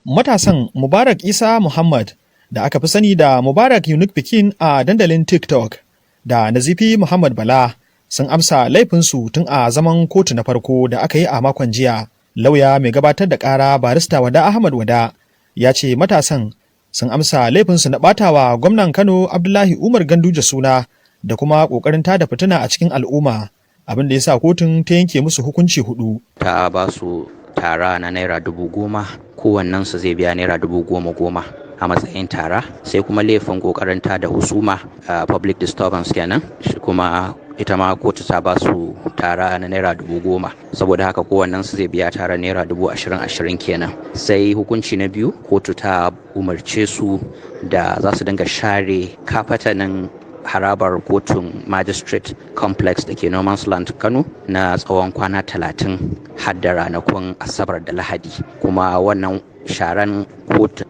Matasan Mubarak Isa Muhammad da aka fi sani da Mubarak uniquepiki a dandalin TikTok da Nazifi Muhammad Bala sun amsa laifinsu tun a zaman kotu na farko da aka yi a makon jiya. Lauya mai gabatar da ƙara barista Wada Ahmad Wada ya ce matasan sun amsa laifinsu na ɓatawa gwamnan Kano Abdullahi Umar Ganduje suna da kuma ƙoƙarin tada fitina a cikin al'umma, abin da ya sa kotun ta yanke musu hukunci 4. Ta ba su tara na naira 10,000, kowannensu zai biya naira 10,000 a matsayin tara, sai kuma laifin ƙoƙarin tada husuma public disturbance kenan, shi kuma ita ma kotu ta ba su tara na naira 10,000, saboda haka kowannensu zai biya tara naira 20,000 kenan. Sai hukunci na biyu, kotu ta umarce su da za su dinga share kafatanin harabar kotun magistrate complex da ke Noman's Land Kano na tsawon kwana 30 har da ranakun Asabar da Lahadi. Kuma wannan sharan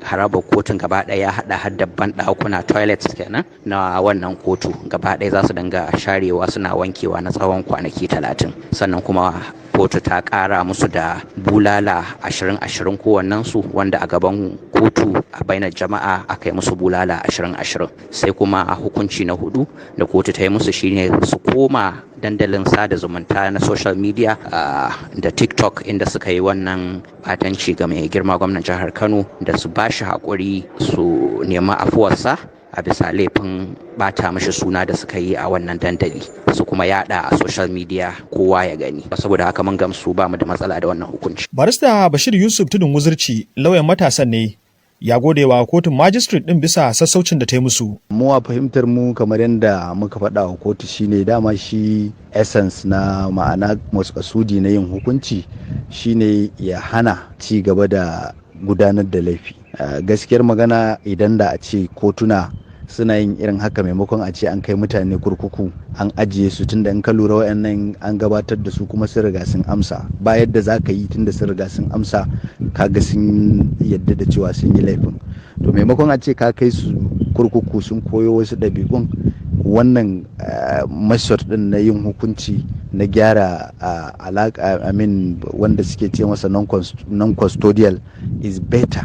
harabar kotun gaba ɗaya ya haɗa har da banɗakuna toilets kenan na wannan kotu gaba ɗaya za su dinga sharewa suna wankewa na tsawon kwanaki 30. Sannan kuma kotu ta ƙara musu da bulala 20 kowannensu, wanda a gaban kotu a bainar jama'a aka yi musu bulala 20. Sai kuma a hukunci na 4 da kotu ta yi musu shine su koma dandalin sada zumunta na social media da TikTok inda suka yi wannan batanci ga mai girma gwamnan jihar Kano, da su ba shi haƙuri su nemi afuwarsa a bisa laifin bata mashi suna da suka yi a wannan dandali, su kuma yada a social media kowa ya gani. Saboda haka mun gamsu ba mu da matsala da wannan hukunci. Barista Bashir Yusuf Tudun Wuzurci lauyan matasan ne ya gode wa kotun magistrate din bisa sassaucin da ta yi musu. Mu a fahimtar mu kamar yadda muka faɗa wa kotu shine dama shi essence na ma'ana makasudi na yin hukunci shine ya hana ci gaba da gudanar da laifi. Gaskiyar magana idan da a ce kotuna suna yin irin haka maimakon a ce an kai mutane kurkuku an ajiye su, tunda in ka lura wayannan an gabatar da su kuma sun riga sun amsa, ba yadda za ka yi tunda sun riga sun amsa kaga sun yadda da cewa sun yi laifin. To maimakon a ce ka kai su kurkuku sun koyo wasu ɗabi'un, wannan method din na yin hukunci na gyara alaka wanda suke ce masa non-custodial is better,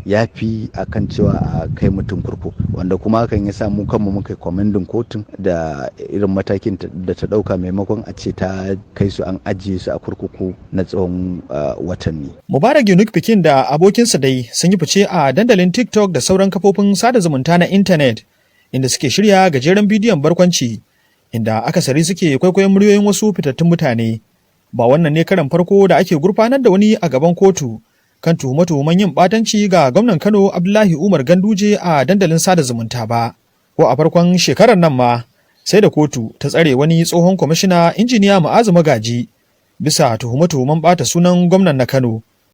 ya fi a kan cewa a kai mutum kurkuku, wanda kuma hakan ya sa mu kanmu muka kwamandin kotun da irin matakin da ta dauka maimakon a ce ta kai su an ajiye su a kurkuku na tsawon watanni. Mubarak uniquepiki da abokinsa dai sun yi fice a dandalin TikTok da sauran kafofin sada zumunta na intanet, inda suke shirya gajeren bidiyon barkwanci inda akasari suke kwaikwayon muryoyin wasu fitattun mutane. Ba wannan ne karan farko da ake gurfanar da wani a gaban kotu kan tuhume-tuhumen yin ɓatanci ga gwamnan Kano Abdullahi Umar Ganduje a dandalin sada zumunta ba. Ko a farkon shekarar nan ma sai da kotu ta tsare wani tsohon kwamishina injiniya Ma'azu Magaji bisa tuhume-tuhumen ɓata sunan gwamnan na Kano.